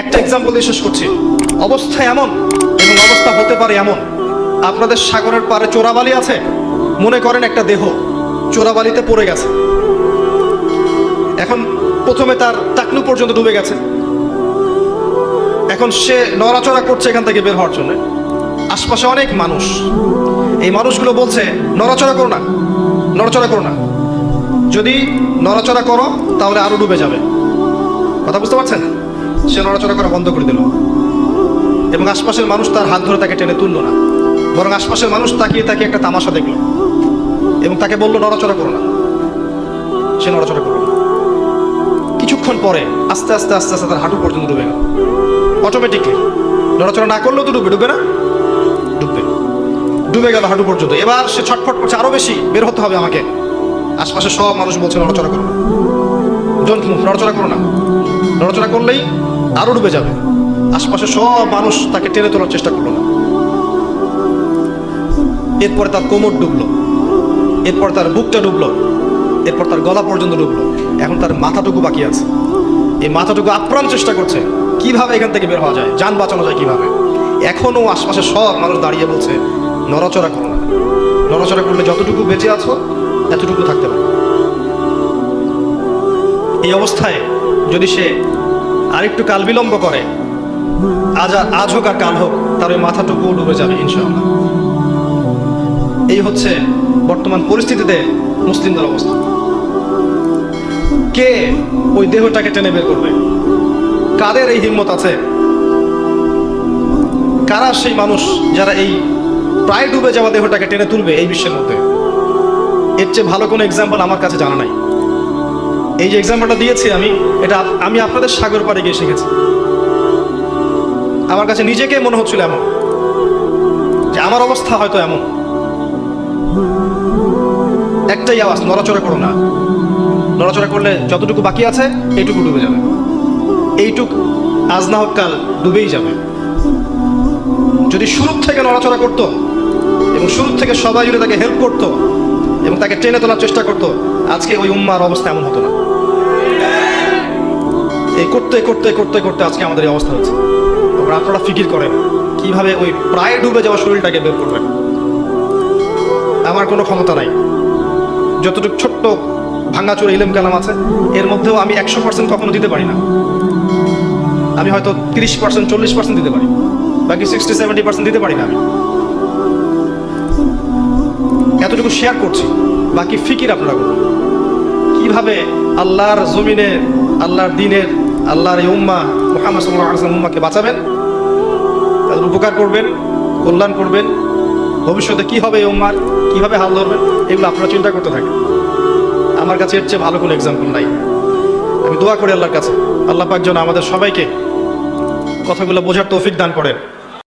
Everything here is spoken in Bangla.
একটা এক্সাম্পল দিয়ে শেষ করছি। অবস্থা এমন এবং অবস্থা হতে পারে এমন, আপনাদের সাগরের পাড়ে চোরাবালি আছে, মনে করেন একটা দেহ চোরাবালিতে পড়ে গেছে। এখন প্রথমে তার টাকনু পর্যন্ত ডুবে গেছে, এখন সে নড়াচড়া করছে এখান থেকে বের হওয়ার জন্য। আশপাশে অনেক মানুষ, এই মানুষগুলো বলছে নড়াচড়া করো না, নড়াচড়া করো না, যদি নড়াচড়া করো তাহলে আরো ডুবে যাবে। কথা বুঝতে পারছেন? সে নড়াচড়া করা বন্ধ করে দিল এবং আশপাশের মানুষ তার হাত ধরে তাকে টেনে তুললো না, বরং আশপাশের মানুষ তাকিয়ে তাকিয়ে একটা তামাশা দেখলো এবং তাকে বললো নড়াচড়া করো না। সে নড়াচড়া করলো না। কিছুক্ষণ পরে আস্তে আস্তে আস্তে আস্তে তার হাঁটু পর্যন্ত ডুবে গেল। অটোমেটিকলি নড়াচড়া না করলেও তো ডুবে না? ডুবে গেল হাঁটু পর্যন্ত। এবার সে ছটফট করছে, আরো বেশি বের হতে হবে আমাকে। আশপাশে সব মানুষ বলছে নড়াচড়া করো না, ডোন্ট মুভ, নড়াচড়া করো না, নড়াচড়া করলেই আরো ডুবে যাবে। আশপাশে সব মানুষ তাকে টেনে তোলার চেষ্টা করলো না। এরপরে তার কোমর ডুবলো, এরপর তার বুকটা ডুবলো, এরপর তার গলা পর্যন্ত ডুবলো। এখন তার মাথাটুকু বাকি আছে। এই মাথাটুকু আপ্রাণ চেষ্টা করছে কিভাবে এখান থেকে বের হওয়া যায়, যান বাঁচানো যায় কিভাবে। এখনো আশপাশে সব মানুষ দাঁড়িয়ে বলছে নড়াচড়া করো না, নড়াচড়া করলে যতটুকু বেঁচে আছো এতটুকু থাকতে পারো। এই অবস্থায় যদি সে আরেকটু কাল বিলম্ব করে, আজ হোক আর কাল হোক, তার ওই মাথাটুকু ডুবে যাবে ইনশাআল্লাহ। এই হচ্ছে বর্তমান পরিস্থিতিতে মুসলিমদের অবস্থা। কে ওই দেহটাকে টেনে বের করবে? কাদের এই হিম্মত আছে? কারা সেই মানুষ যারা এই প্রায় ডুবে যাওয়া দেহটাকে টেনে তুলবে এই বিশ্বের মধ্যে? এর চেয়ে ভালো কোনো এক্সাম্পল আমার কাছে জানা নাই। এই যে এক্সাম্পলটা দিয়েছি আমি আপনাদের সাগর পাড়ে গিয়ে শিখেছি। আমার কাছে নিজেকে মনে হচ্ছিল এমন যে আমার অবস্থা হয়তো এমন। একটাই আওয়াজ, নড়াচড়া করো না। নড়াচড়া করলে যতটুকু বাকি আছে এইটুকু ডুবে যাবে। এইটুক আজ না হোক কাল ডুবেই যাবে। যদি শুরু থেকে নড়াচড়া করতো এবং শুরু থেকে সবাই জুড়ে তাকে হেল্প করতো এবং তাকে টেনে তোলার চেষ্টা করতো, আজকে ওই উম্মার অবস্থা এমন হতো না। এই করতে করতে করতে করতে আজকে আমাদের এই অবস্থা হচ্ছে। আপনারা ফিকির করেন কিভাবে ওই প্রায় ডুবে যাওয়া শরীরটাকে বের করবেন। আমার কোনো ক্ষমতা নাই। যতটুকু ছোট্ট ভাঙাচোরা ইলম কালাম আছে এর মধ্যেও আমি 100% কখনো দিতে পারি না। আমি হয়তো 30%, 40% দিতে পারি, বাকি 60-70% দিতে পারি না। আমি এতটুকু শেয়ার করছি, বাকি ফিকির আপনারা করুন কিভাবে আল্লাহর জমিনে, আল্লাহর দিনের, আল্লাহর এই উম্মাহ মুহাম্মদ সাল্লাল্লাহু আলাইহি ওয়াসাল্লাম উম্মাহকে বাঁচাবেন, তাদের উপকার করবেন, কল্যাণ করবেন। ভবিষ্যতে কি হবে এই উম্মার, কিভাবে হাল ধরবেন, এগুলো আপনারা চিন্তা করতে থাকেন। আমার কাছে এর চেয়ে ভালো কোনো এক্সাম্পল নাই। আমি দোয়া করি আল্লাহর কাছে, আল্লাহ পাক যেন আমাদের সবাইকে কথাগুলো বোঝার তৌফিক দান করেন।